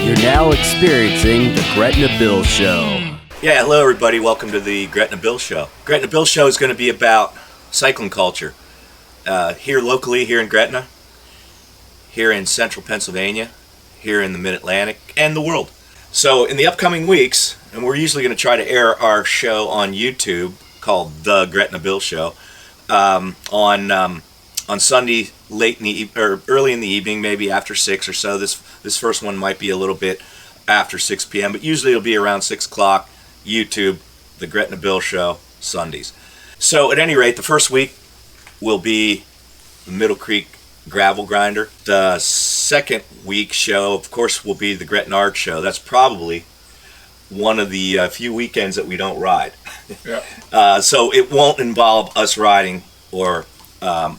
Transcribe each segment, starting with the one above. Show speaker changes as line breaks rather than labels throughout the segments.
You're now experiencing the Gretna Bill Show.
Yeah, hello everybody. Welcome to the Gretna Bill Show. Gretna Bill Show is going to be about cycling culture. Here locally, here in Gretna, here in central Pennsylvania, here in the Mid-Atlantic, and the world. So in the upcoming weeks, and we're usually going to try to air our show on YouTube called The Gretna Bill Show on Sunday late in the or early in the evening, maybe after 6 or so. This first one might be a little bit after 6 p.m., but usually it'll be around 6 o'clock. YouTube, The Gretna Bill Show, Sundays. So at any rate, the first week will be the Middlecreek Gravel Grinder. The second week show, of course, will be the Gretna Art Show. That's probably one of the few weekends that we don't ride.
Yeah.
So it won't involve us riding, but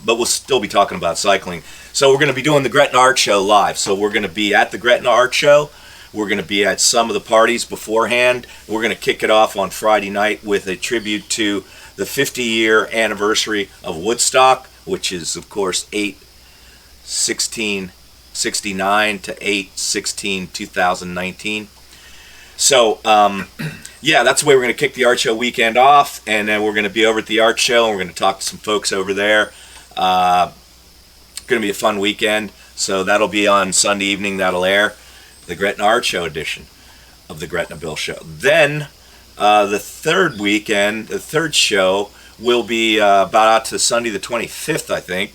we'll still be talking about cycling. So we're going to be doing the Gretna Art Show live. So we're going to be at the Gretna Art Show. We're going to be at some of the parties beforehand. We're going to kick it off on Friday night with a tribute to the 50-year anniversary of Woodstock, which is, of course, 8/16/69 to 8/16/2019. So, yeah, that's the way we're going to kick the art show weekend off, and then we're going to be over at the art show, and we're going to talk to some folks over there. Going to be a fun weekend, so that'll be on Sunday evening. That'll air the Gretna Art Show edition of the Gretna Bill Show. Then, the third weekend, the third show, will be about out to Sunday the 25th, I think,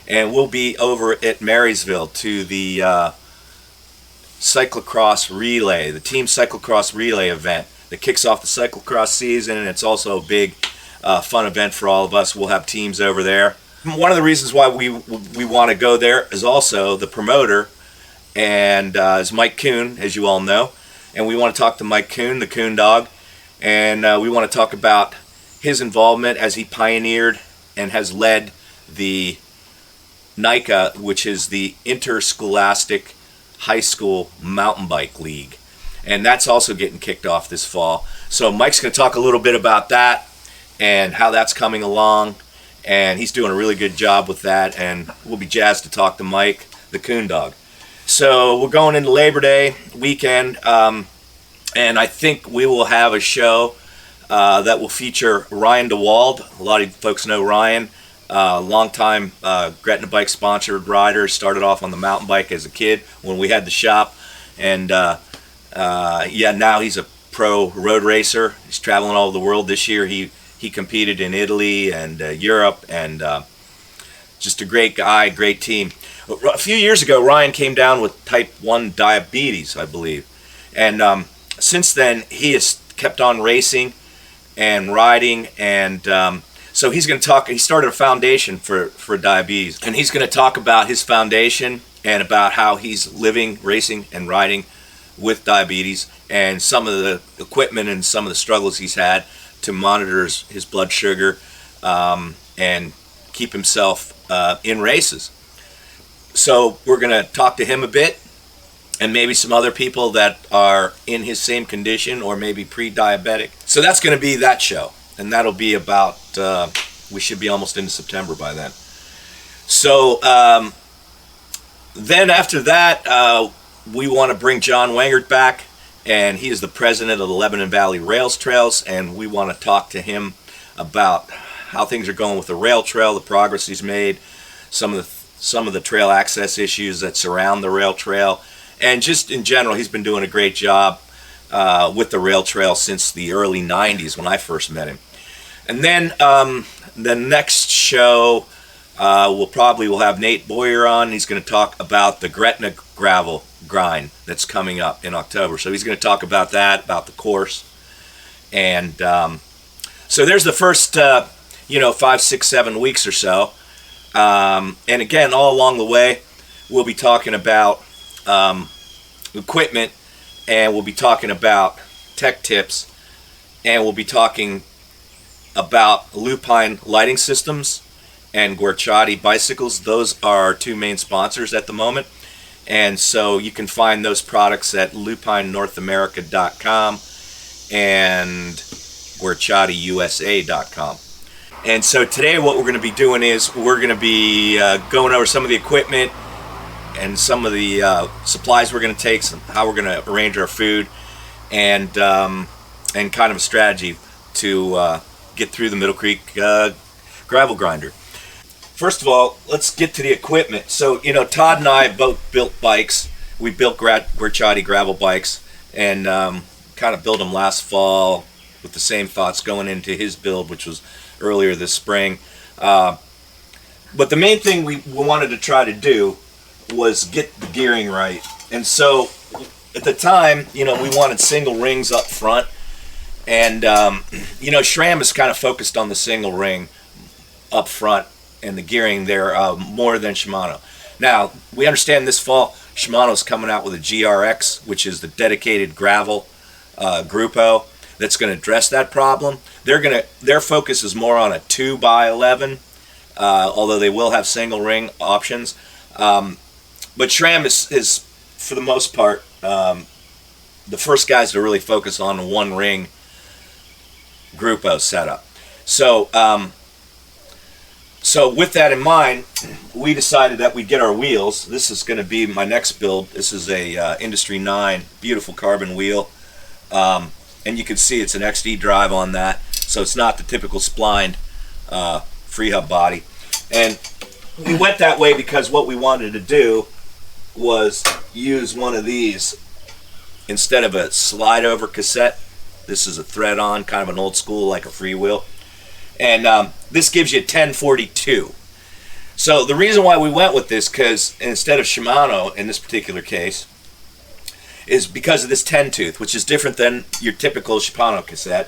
and we'll be over at Marysville to the cyclocross relay, the team cyclocross relay event that kicks off the cyclocross season, and it's also a big fun event for all of us. We'll have teams over there. One of the reasons why we want to go there is also the promoter, and is Mike Kuhn, as you all know, and we want to talk to Mike Kuhn, the Kuhn dog, and we want to talk about his involvement as he pioneered and has led the NICA, which is the Interscholastic High School Mountain Bike League, and that's also getting kicked off this fall. So Mike's going to talk a little bit about that and how that's coming along, and he's doing a really good job with that, and we'll be jazzed to talk to Mike, the Coon Dog. So we're going into Labor Day weekend, and I think we will have a show that will feature Ryan Dewald. A lot of folks know Ryan. Long-time Gretna Bike sponsored rider. Started off on the mountain bike as a kid when we had the shop, and yeah, now he's a pro road racer. He's traveling all over the world. This year he competed in Italy and Europe, and just a great guy, great team. A few years ago, Ryan came down with type 1 diabetes, I believe, and since then he has kept on racing and riding, and so he's going to talk. He started a foundation for diabetes, and he's going to talk about his foundation and about how he's living, racing, and riding with diabetes, and some of the equipment and some of the struggles he's had to monitor his blood sugar and keep himself in races. So we're going to talk to him a bit, and maybe some other people that are in his same condition or maybe pre-diabetic. So that's going to be that show, and that'll be about, we should be almost into September by then. So then after that, we want to bring John Wangert back, and he is the president of the Lebanon Valley Rails Trails, and we want to talk to him about how things are going with the rail trail, the progress he's made, some of the trail access issues that surround the rail trail, and just in general, he's been doing a great job with the rail trail since the early 90s when I first met him. And then the next show, we'll have Nate Boyer on. He's going to talk about the Gretna Gravel Grind that's coming up in October. So he's going to talk about that, about the course. And so there's the first, 5, 6, 7 weeks or so. And again, all along the way, we'll be talking about equipment, and we'll be talking about tech tips, and we'll be talking about Lupine lighting systems and Guerciati bicycles. Those are our two main sponsors at the moment, and so you can find those products at lupinenorthamerica.com and guerciatiusa.com. And so today what we're going to be doing is we're going to be going over some of the equipment and some of the supplies we're going to take, how we're going to arrange our food, and kind of a strategy to get through the Middlecreek gravel grinder. First of all, let's get to the equipment. So, Todd and I both built bikes. We built Gretna gravel bikes, and kind of built them last fall with the same thoughts going into his build, which was earlier this spring. But the main thing we wanted to try to do was get the gearing right. And so at the time, we wanted single rings up front. And, SRAM is kind of focused on the single ring up front and the gearing there more than Shimano. Now, we understand this fall Shimano's coming out with a GRX, which is the dedicated gravel Grupo that's going to address that problem. Their focus is more on a 2x11, although they will have single ring options. But SRAM is for the most part, the first guys to really focus on one ring Grupo setup. So with that in mind, we decided that we'd get our wheels. This is going to be my next build. This is a Industry 9 beautiful carbon wheel. And you can see it's an XD drive on that, so it's not the typical splined free hub body. And we went that way because what we wanted to do was use one of these instead of a slide over cassette. This is a thread on, kind of an old school, like a freewheel. And this gives you 1042. So the reason why we went with this, because instead of Shimano in this particular case, is because of this 10 tooth, which is different than your typical Shimano cassette,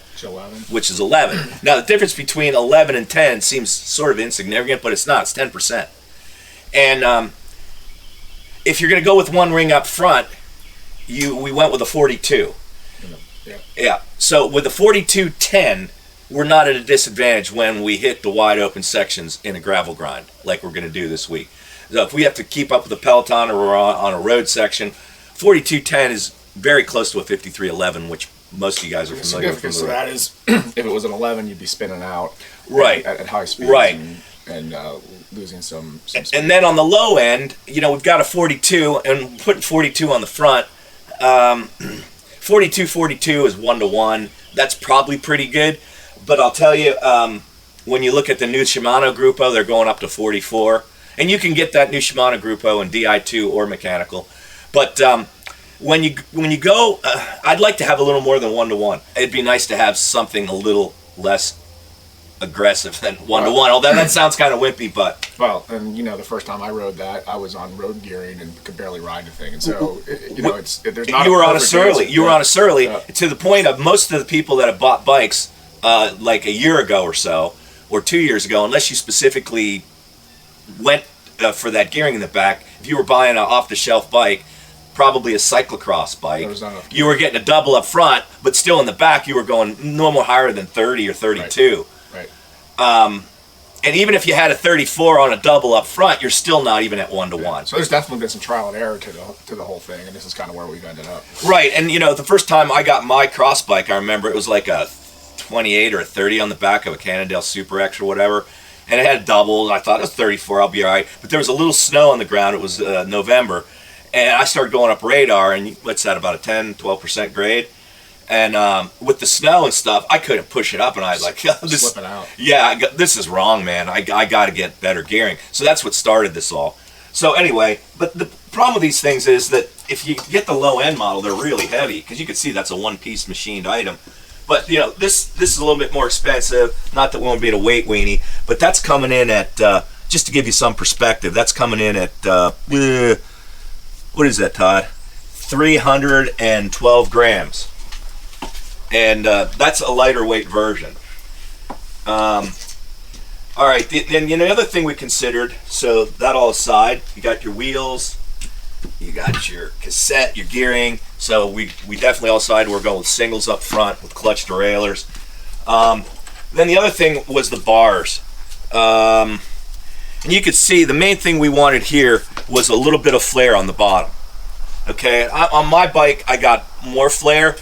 which is 11. Now the difference between 11 and 10 seems sort of insignificant, but it's not. It's 10%. And if you're going to go with one ring up front, we went with a 42. Yeah. So with the 42-10, we're not at a disadvantage when we hit the wide open sections in a gravel grind like we're going to do this week. So if we have to keep up with the peloton or we're on a road section, 42-10 is very close to a 53-11, which most of you guys are familiar with.
The significance of that is, if it was an 11, you'd be spinning out
right
at high speeds,
right,
and losing some speed.
And then on the low end, we've got a 42, and putting 42 on the front. 42-42 is 1-to-1. That's probably pretty good. But I'll tell you, when you look at the new Shimano Grupo, they're going up to 44. And you can get that new Shimano Grupo in Di2 or mechanical. But when you go, I'd like to have a little more than 1-to-1. It'd be nice to have something a little less aggressive than 1-to-1. Although that sounds kind of wimpy, but...
Well, and the first time I rode that, I was on road gearing and could barely ride the thing. And so, there's not...
You were on a Surly. You were on a Surly to the point of most of the people that have bought bikes like a year ago or so, or 2 years ago, unless you specifically went for that gearing in the back, if you were buying an off-the-shelf bike, probably a cyclocross bike, you were getting a double up front, but still in the back you were going no more higher than 30 or 32.
Right.
And even if you had a 34 on a double up front, you're still not even at 1-to-1.
So there's definitely been some trial and error to the whole thing, and this is kind of where we've ended up.
Right, and the first time I got my cross bike, I remember it was like a 28 or a 30 on the back of a Cannondale Super X or whatever, and it had doubles. I thought it was 34, I'll be all right. But there was a little snow on the ground. It was November, and I started going up radar, and what's that, about a 10-12% grade? And with the snow and stuff, I couldn't push it up, and I was like,
slipping out.
Yeah, this is wrong, man. I got to get better gearing. So that's what started this all. So anyway, but the problem with these things is that if you get the low-end model, they're really heavy, because you can see that's a one-piece machined item. But this is a little bit more expensive. Not that we won't be at a weight weenie, but that's coming in at just to give you some perspective. That's coming in at what is that, Todd? 312 grams, and that's a lighter weight version. All right. Then the other thing we considered. So that all aside, you got your wheels, you got your cassette, your gearing. So we definitely all decided we're going with singles up front with clutch derailleurs. Then the other thing was the bars. And you could see the main thing we wanted here was a little bit of flare on the bottom. Okay, on my bike I got more flare,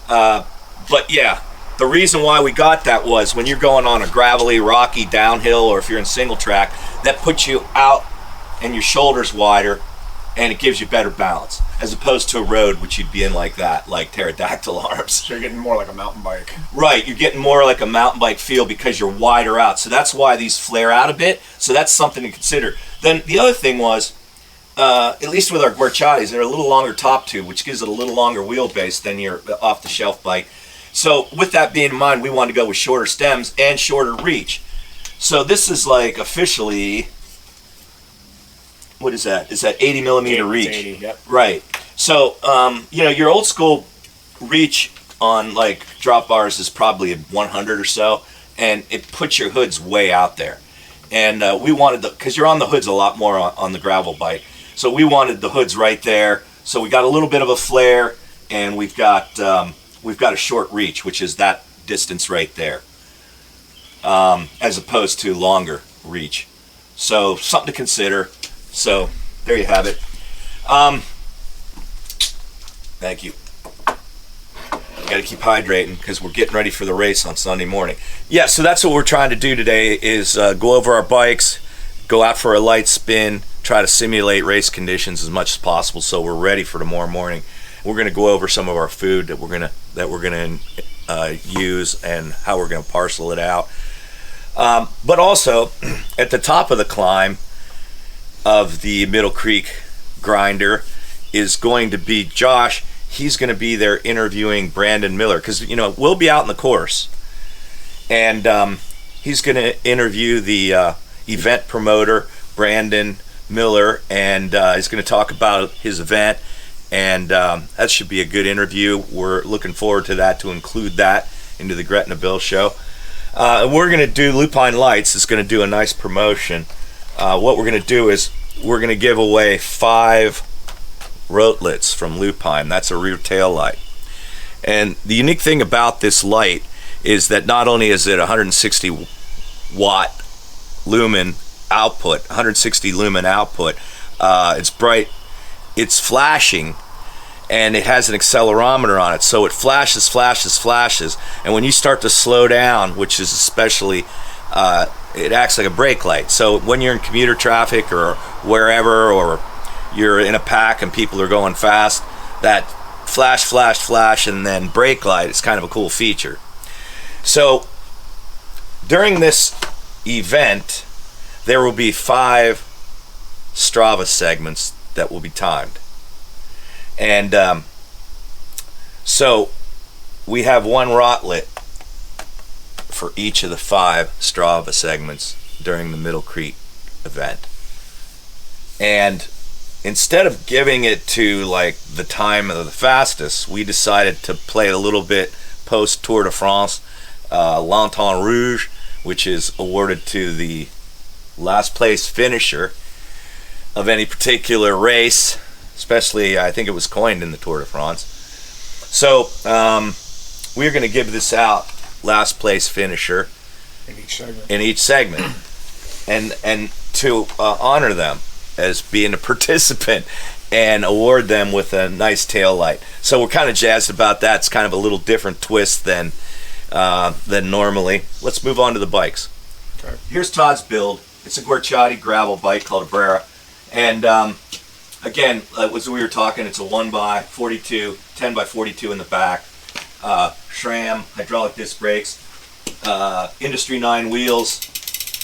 but yeah, the reason why we got that was when you're going on a gravelly, rocky downhill, or if you're in single track, that puts you out and your shoulders wider and it gives you better balance, as opposed to a road which you'd be in like that, like pterodactyl arms.
So you're getting more like a mountain bike.
Right, you're getting more like a mountain bike feel because you're wider out. So that's why these flare out a bit. So that's something to consider. Then the other thing was, at least with our Guerciatis, they're a little longer top tube, which gives it a little longer wheelbase than your off-the-shelf bike. So with that being in mind, we wanted to go with shorter stems and shorter reach. So this is like officially, what is that? Is that 80 millimeter reach?
80, yep.
Right. So, your old school reach on like drop bars is probably a 100 or so, and it puts your hoods way out there. And we wanted because you're on the hoods a lot more on the gravel bike. So we wanted the hoods right there. So we got a little bit of a flare, and we've got a short reach, which is that distance right there, as opposed to longer reach. So something to consider. So there you have it. Thank you. Got to keep hydrating because we're getting ready for the race on Sunday morning. Yeah, so that's what we're trying to do today is go over our bikes, go out for a light spin, try to simulate race conditions as much as possible so we're ready for tomorrow morning. We're going to go over some of our food that we're going to use and how we're going to parcel it out. But also, at the top of the climb of the Middlecreek grinder is going to be Josh. He's going to be there interviewing Brandon Miller because we'll be out in the course, and he's going to interview the event promoter Brandon Miller, and he's going to talk about his event, and that should be a good interview. We're looking forward to that, to include that into the Gretna Bill Show. We're going to do Lupine Lights is going to do a nice promotion. What we're going to do is we're going to give away 5 rotlets from Lupine. That's a rear tail light. And the unique thing about this light is that not only is it 160 watt lumen output, 160 lumen output, it's bright, it's flashing, and it has an accelerometer on it, so it flashes, and when you start to slow down, which is especially it acts like a brake light. So when you're in commuter traffic or wherever, or you're in a pack and people are going fast, that flash, and then brake light is kind of a cool feature. So during this event, there will be 5 Strava segments that will be timed. And so we have 1 rotlet for each of the 5 Strava segments during the Middlecreek event. And instead of giving it to like the time of the fastest, we decided to play a little bit post Tour de France, Lanterne Rouge, which is awarded to the last place finisher of any particular race, especially I think it was coined in the Tour de France. So we're going to give this out, last place finisher in each segment, and to honor them as being a participant and award them with a nice tail light. So we're kind of jazzed about that. It's kind of a little different twist than normally. Let's move on to the bikes. Okay. Here's Todd's build. It's a Guerciati gravel bike called a Brera, and again, as we were talking, it's a 1x42, 10x42 in the back, SRAM hydraulic disc brakes, Industry 9 wheels.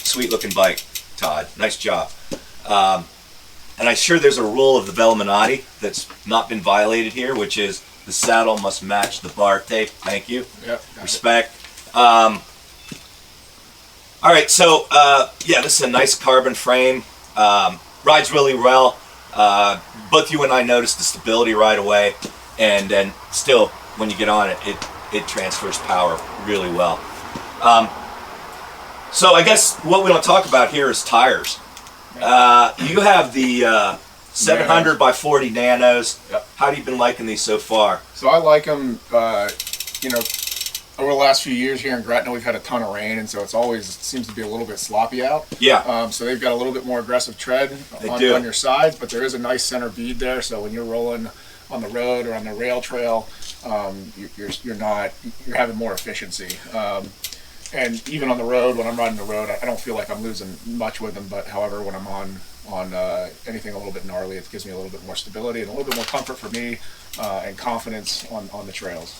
Sweet looking bike, Todd. Nice job. And I'm sure there's a rule of the Velminati that's not been violated here, which is the saddle must match the bar tape. Thank you. Yep. Respect. All right, so yeah, this is a nice carbon frame. Rides really well. Both you and I noticed the stability right away, and then still, when you get on it, it transfers power really well. So I guess what we don't talk about here is tires. You have the 700 by 40 nanos. Yep. How have you been liking these so far?
So I like them, over the last few years here in Gretna, we've had a ton of rain, and so it seems to be a little bit sloppy out.
Yeah.
So they've got a little bit more aggressive tread on your sides, but there is a nice center bead there, so when you're rolling on the road or on the rail trail, you're having more efficiency. And even on the road, when I'm riding the road, I don't feel like I'm losing much with them. But however, when I'm on on anything a little bit gnarly. It gives me a little bit more stability and a little bit more comfort for me and confidence on the trails.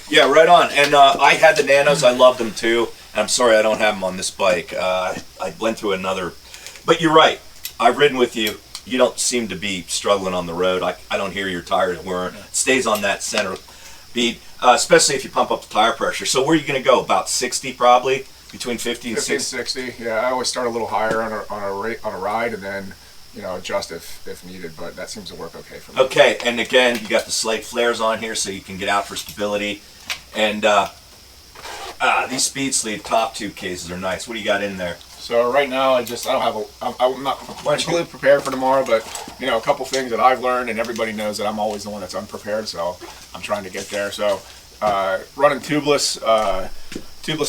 Yeah, right on. And I had the Nanos. I loved them too. And I'm sorry I don't have them on this bike. I went through another. But you're right. I've ridden with you. You don't seem to be struggling on the road. I don't hear your tires whirring. It stays on that center beat, especially if you pump up the tire pressure. So where are you going to go? About 60 probably? Between 50 and 60?
60. Yeah, I always start a little higher on a ride and then adjust if needed, but that seems to work okay for me.
Okay, and again, you got the slate flares on here so you can get out for stability. And these speed sleeve top two cases are nice. What do you got in there?
So right now, I'm not completely prepared for tomorrow, but a couple things that I've learned, and everybody knows that I'm always the one that's unprepared, so I'm trying to get there. So running tubeless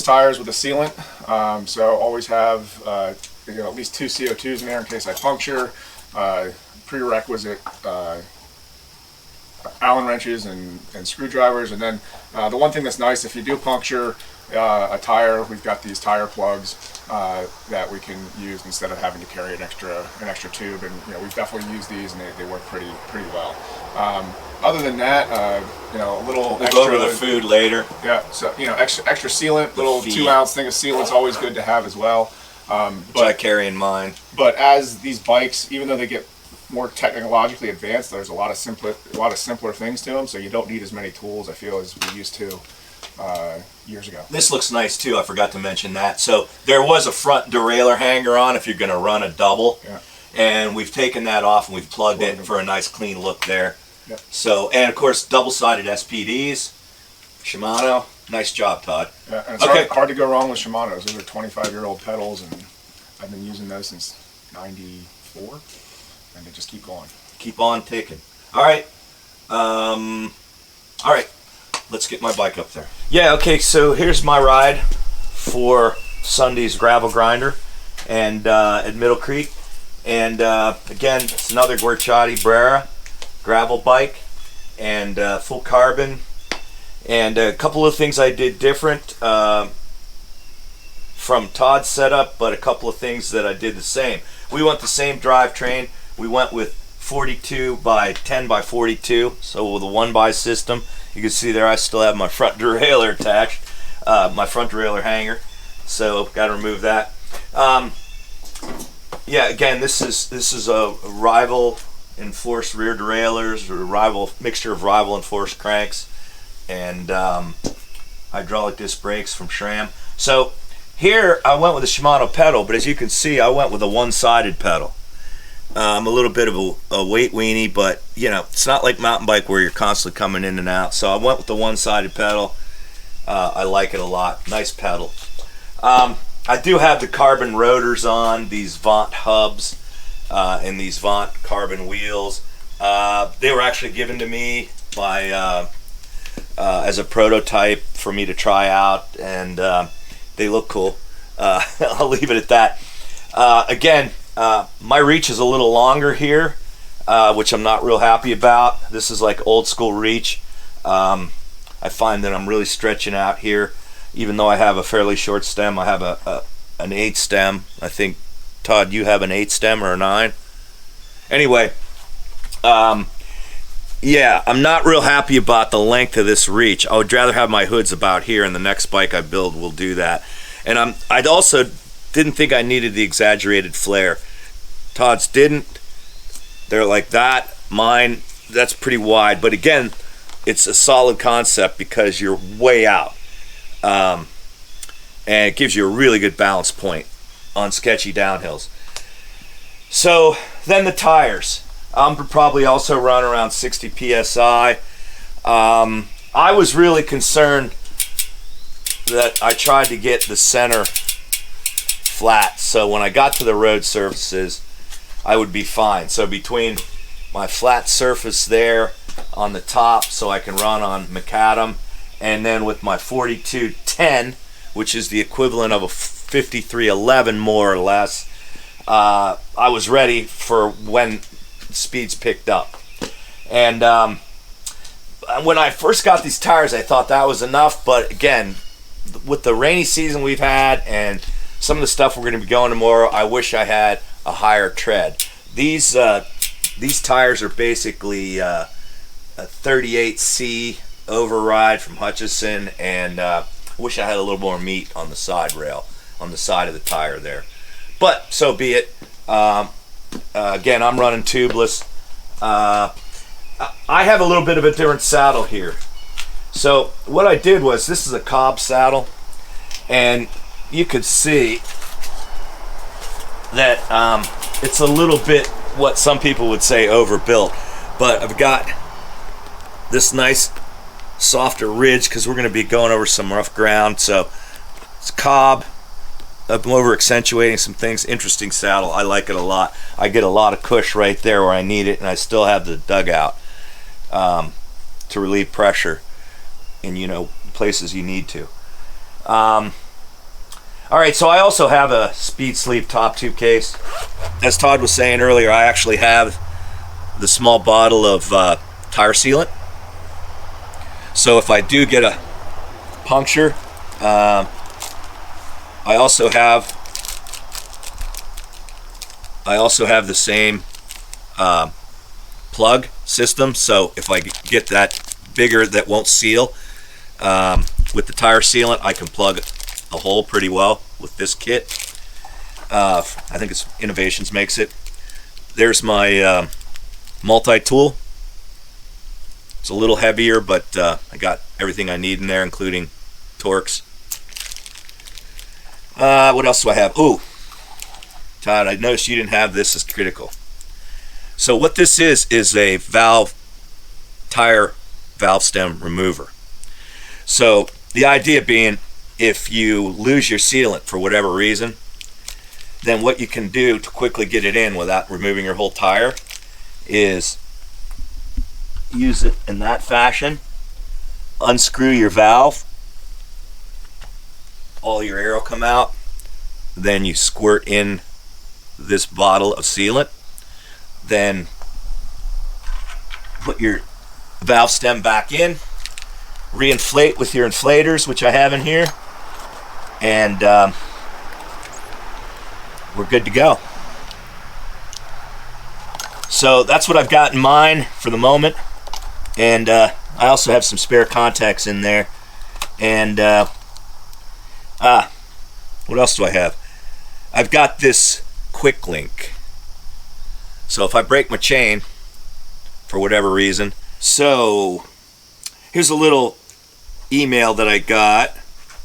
tires with a sealant, so always have at least 2 CO2s in there in case I puncture. Prerequisite Allen wrenches and screwdrivers, and then the one thing that's nice, if you do puncture a tire, we've got these tire plugs that we can use instead of having to carry an extra tube, and we've definitely used these and they work pretty well. Other than that, a little
we'll
extra.
Go over the food later.
Yeah, so extra sealant, little 2-ounce thing of sealant's always good to have as well.
Which I carry in mine.
But as these bikes, even though they get more technologically advanced, there's a lot of simpler things to them, so you don't need as many tools, I feel, as we used to years ago.
This looks nice too. I forgot to mention that. So there was a front derailleur hanger on if you're going to run a double, and we've taken that off and we've plugged it for a nice clean look there.
Yep.
So, and of course, double-sided SPDs, Shimano. Nice job, Todd.
Yeah, and it's hard to go wrong with Shimano's. Those are 25-year-old pedals, and I've been using those since '94, and they just keep going.
Keep on ticking. All right. All right. Let's get my bike up there. Yeah, okay, so here's my ride for Sunday's gravel grinder and at Middlecreek. And again, it's another Guerciotti Brera gravel bike and full carbon. And a couple of things I did different from Todd's setup, but a couple of things that I did the same. We went the same drivetrain. We went with 42 by 10 by 42, so with a 1x system. You can see there I still have my front derailleur attached, my front derailleur hanger, so got to remove that. Yeah, again, this is a rival enforced rear derailleurs, or a mixture of rival enforced cranks, and hydraulic disc brakes from SRAM. So here I went with a Shimano pedal, but as you can see, I went with a one-sided pedal. I'm a little bit of a weight weenie, but it's not like mountain bike where you're constantly coming in and out. So I went with the one-sided pedal. I like it a lot. Nice pedal. I do have the carbon rotors on, these Vaunt hubs, and these Vaunt carbon wheels. They were actually given to me by as a prototype for me to try out, and they look cool. I'll leave it at that. Again, my reach is a little longer here, which I'm not real happy about. This is like old school reach. I find that I'm really stretching out here, even though I have a fairly short stem. I have an 8 stem. I think, Todd, you have an 8 stem or a 9. Anyway, yeah, I'm not real happy about the length of this reach. I would rather have my hoods about here, and the next bike I build will do that. And I'd also didn't think I needed the exaggerated flare. Todd's didn't. They're like that. Mine, that's pretty wide. But again, it's a solid concept because you're way out. And it gives you a really good balance point on sketchy downhills. So then the tires. I'm probably also run around 60 PSI. I was really concerned that I tried to get the center flat, so when I got to the road surfaces I would be fine. So between my flat surface there on the top, so I can run on macadam, and then with my 4210, which is the equivalent of a 5311 more or less, I was ready for when speeds picked up. And when I first got these tires, I thought that was enough, but again, with the rainy season we've had and some of the stuff we're going to be going tomorrow, I wish I had a higher tread. These tires are basically a 38C override from Hutchison, and wish I had a little more meat on the side rail, on the side of the tire there. But so be it. Again, I'm running tubeless. I have a little bit of a different saddle here. So what I did was, this is a Cobb saddle, and you could see that it's a little bit what some people would say overbuilt, but I've got this nice softer ridge because we're going to be going over some rough ground. So it's Cobb. I'm over accentuating some things. Interesting saddle. I like it a lot. I get a lot of cush right there where I need it, and I still have the dugout to relieve pressure in, you know, places you need to. All right, so I also have a Speed Sleep top tube case. As Todd was saying earlier, I actually have the small bottle of tire sealant. So if I do get a puncture, I also have the same plug system. So if I get that bigger that won't seal with the tire sealant, I can plug a hole pretty well with this kit. I think it's Innovations makes it. There's my multi-tool. It's a little heavier, but I got everything I need in there, including Torx. What else do I have? Ooh, Todd, I noticed you didn't have this as critical. So what this is a tire valve stem remover. So the idea being, if you lose your sealant for whatever reason, then what you can do to quickly get it in without removing your whole tire is use it in that fashion, unscrew your valve, all your air will come out, then you squirt in this bottle of sealant, then put your valve stem back in, reinflate with your inflators, which I have in here, and we're good to go. So that's what I've got in mind for the moment, and I also have some spare contacts in there, and what else do I have? I've got this quick link. So if I break my chain for whatever reason, so here's a little email that I got.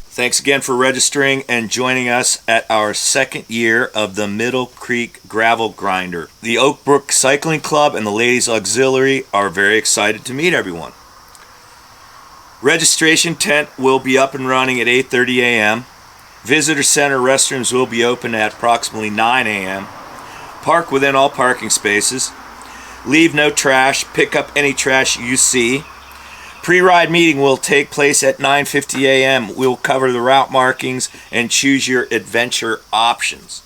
Thanks again for registering and joining us at our second year of the Middlecreek Gravel Grinder. The Oak Brook Cycling Club and the Ladies Auxiliary are very excited to meet everyone. Registration tent will be up and running at 8:30 a.m. Visitor center restrooms will be open at approximately 9 a.m. Park within all parking spaces. Leave no trash. Pick up any trash you see. Pre-ride meeting will take place at 9:50 a.m. We'll cover the route markings and choose your adventure options.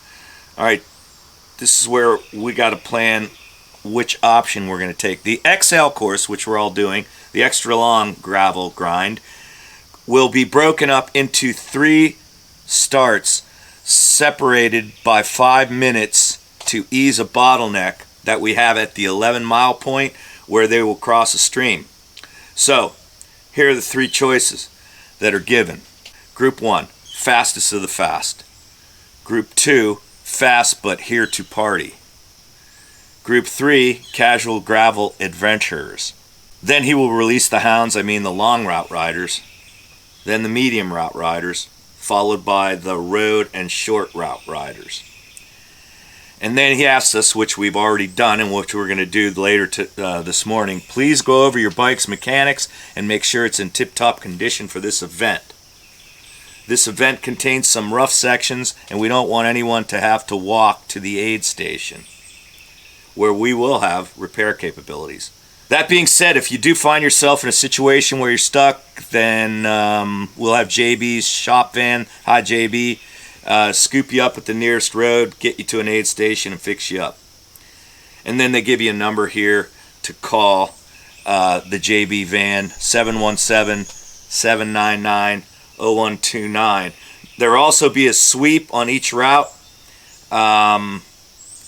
All right, this is where we got to plan which option we're going to take. The XL course, which we're all doing, the extra long gravel grind, will be broken up into 3 starts separated by 5 minutes to ease a bottleneck that we have at the 11-mile point where they will cross a stream. So here are the 3 choices that are given. Group 1, fastest of the fast. Group 2, fast but here to party. Group 3, casual gravel adventurers. Then he will release the hounds, the long route riders, then the medium route riders, followed by the road and short route riders. And then he asks us, which we've already done and which we're going to do later this morning, please go over your bike's mechanics and make sure it's in tip-top condition for this event. This event contains some rough sections, and we don't want anyone to have to walk to the aid station, where we will have repair capabilities. That being said, if you do find yourself in a situation where you're stuck, then we'll have JB's shop van, hi JB, scoop you up at the nearest road, get you to an aid station and fix you up. And then they give you a number here to call the JB van, 717-799-0129. There will also be a sweep on each route.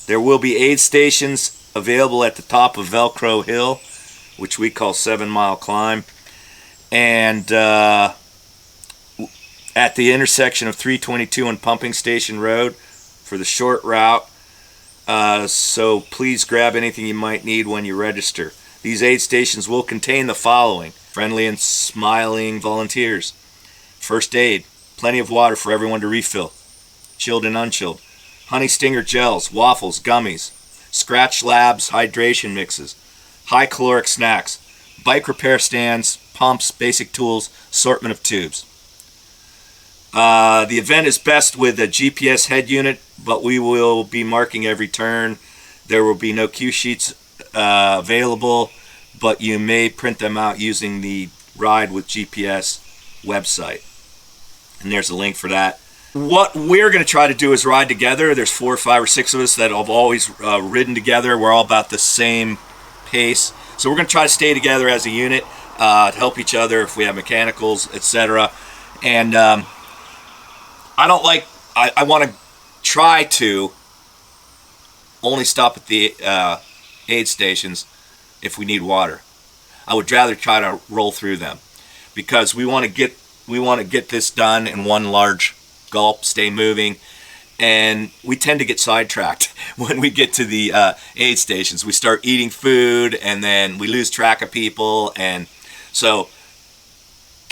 There will be aid stations available at the top of Velcro Hill, which we call 7 Mile Climb, and at the intersection of 322 and Pumping Station Road for the short route. So please grab anything you might need when you register. These aid stations will contain the following: friendly and smiling volunteers, first aid, plenty of water for everyone to refill, chilled and unchilled, honey stinger gels, waffles, gummies, scratch labs, hydration mixes, high caloric snacks, bike repair stands, pumps, basic tools, assortment of tubes. The event is best with a GPS head unit, but we will be marking every turn. There will be no cue sheets available, but you may print them out using the Ride with GPS website. And there's a link for that. What we're going to try to do is ride together. There's 4 or 5 or 6 of us that have always ridden together. We're all about the same pace. So we're going to try to stay together as a unit to help each other if we have mechanicals, etc. And I want to try to only stop at the aid stations if we need water. I would rather try to roll through them because we want to get this done in one large gulp, stay moving, and we tend to get sidetracked when we get to the aid stations. We start eating food and then we lose track of people, and so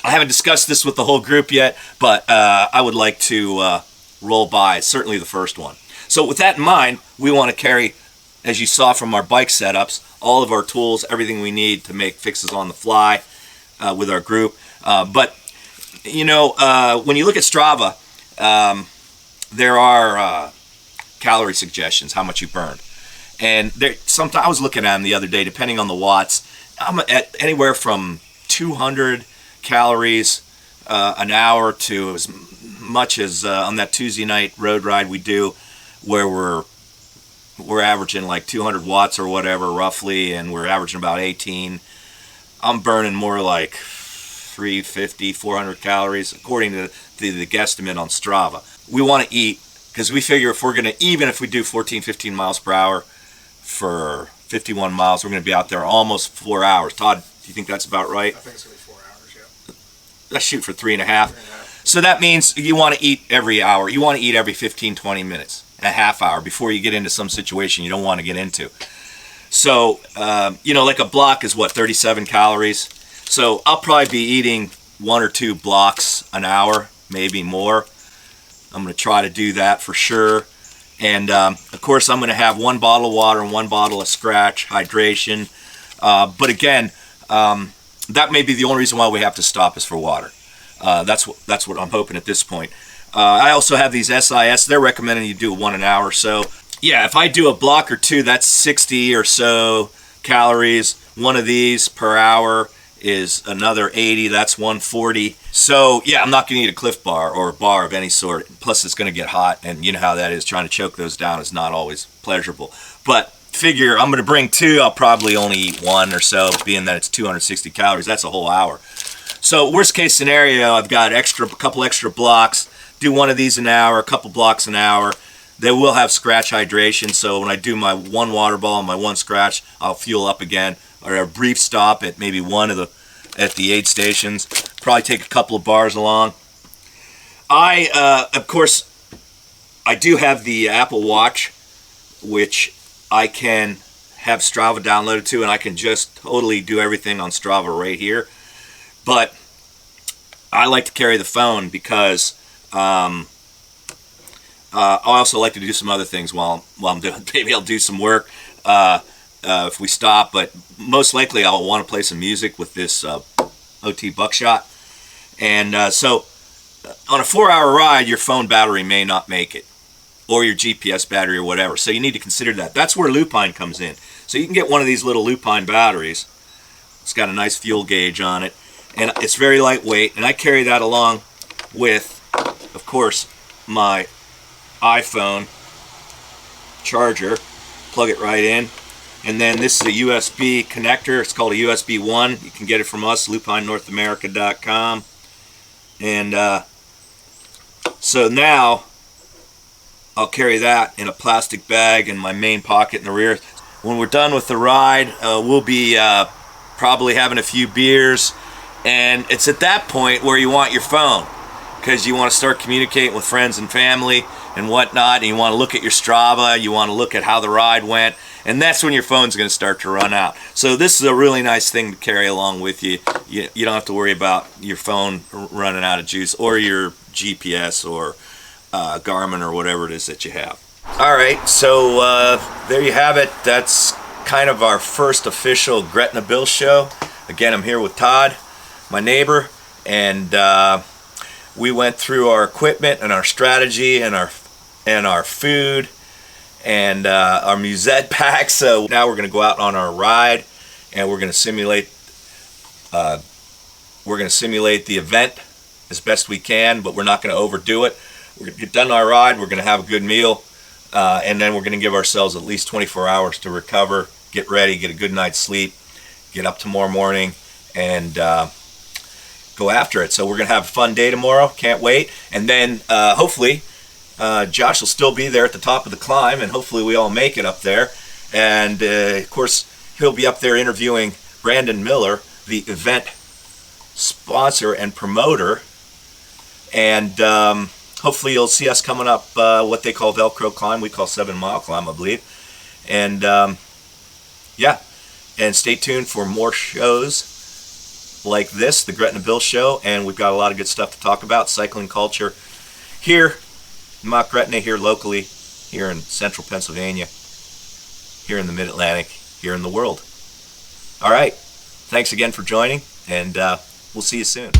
I haven't discussed this with the whole group yet, but I would like to roll by, certainly the first one. So with that in mind, we want to carry, as you saw from our bike setups, all of our tools, everything we need to make fixes on the fly with our group. But, you know, when you look at Strava, there are calorie suggestions, how much you burned. And sometimes I was looking at them the other day, depending on the watts, I'm at anywhere from 200 calories an hour to as much as on that Tuesday night road ride we do, where we're averaging like 200 watts or whatever roughly, and we're averaging about 18. I'm burning more like 350, 400 calories according to the guesstimate on Strava. We want to eat because we figure if we're going to, even if we do 14, 15 miles per hour for 51 miles, we're going to be out there almost 4 hours. Todd, do you think that's about right?
I think it's going to be 4 hours, yeah.
Let's shoot for 3.5. So that means you want to eat every hour. You want to eat every 15, 20 minutes, a half hour before you get into some situation you don't want to get into. So, you know, like a block is what, 37 calories? So I'll probably be eating 1 or 2 blocks an hour, maybe more. I'm going to try to do that for sure. And, of course, I'm going to have 1 bottle of water and 1 bottle of scratch, hydration. But again, that may be the only reason why we have to stop is for water. That's what I'm hoping at this point. I also have these SIS. They're recommending you do 1 an hour. So, yeah, if I do a block or 2, that's 60 or so calories. 1 of these per hour is another 80. That's 140. So, yeah, I'm not going to eat a Cliff Bar or a bar of any sort. Plus, it's going to get hot, and you know how that is. Trying to choke those down is not always pleasurable. But figure I'm going to bring 2. I'll probably only eat 1 or so, being that it's 260 calories. That's a whole hour. So worst case scenario, I've got a couple extra blocks. Do 1 of these an hour, a couple blocks an hour. They will have scratch hydration, so when I do my 1 water ball and my 1 scratch, I'll fuel up again. Or a brief stop at maybe at the aid stations. Probably take a couple of bars along. Of course, I do have the Apple Watch, which I can have Strava downloaded to, and I can just totally do everything on Strava right here. But I like to carry the phone because I also like to do some other things while I'm doing. Maybe I'll do some work if we stop, but most likely I'll want to play some music with this OT Buckshot. And so on a 4-hour ride, your phone battery may not make it, or your GPS battery or whatever. So you need to consider that. That's where Lupine comes in. So you can get one of these little Lupine batteries. It's got a nice fuel gauge on it, and it's very lightweight. And I carry that along with, of course, my iPhone charger. Plug it right in. And then this is a USB connector. It's called a USB 1. You can get it from us, lupinenorthamerica.com. And so now I'll carry that in a plastic bag in my main pocket in the rear. When we're done with the ride, we'll be probably having a few beers, and it's at that point where you want your phone, because you want to start communicating with friends and family and whatnot, and you want to look at your Strava, you want to look at how the ride went, and that's when your phone's going to start to run out. So this is a really nice thing to carry along with you. You don't have to worry about your phone running out of juice, or your GPS or Garmin or whatever it is that you have. All right, so there you have it. That's kind of our first official Gretna Bill Show. Again, I'm here with Todd, my neighbor, and we went through our equipment and our strategy and our food and our musette pack. So now we're going to go out on our ride, and we're going to simulate the event as best we can, but we're not going to overdo it. We're going to get done our ride. We're going to have a good meal, and then we're going to give ourselves at least 24 hours to recover, get ready, get a good night's sleep, get up tomorrow morning, and go after it. So we're going to have a fun day tomorrow. Can't wait. And then hopefully Josh will still be there at the top of the climb, and hopefully we all make it up there. And of course, he'll be up there interviewing Brandon Miller, the event sponsor and promoter. And hopefully you'll see us coming up what they call Velcro climb. We call 7 Mile climb, I believe. And yeah, and stay tuned for more shows like this, the Gretna Bill Show, and we've got a lot of good stuff to talk about. Cycling culture here in Mount Gretna, here locally, here in central Pennsylvania, here in the Mid-Atlantic, here in the world. All right, thanks again for joining, and we'll see you soon.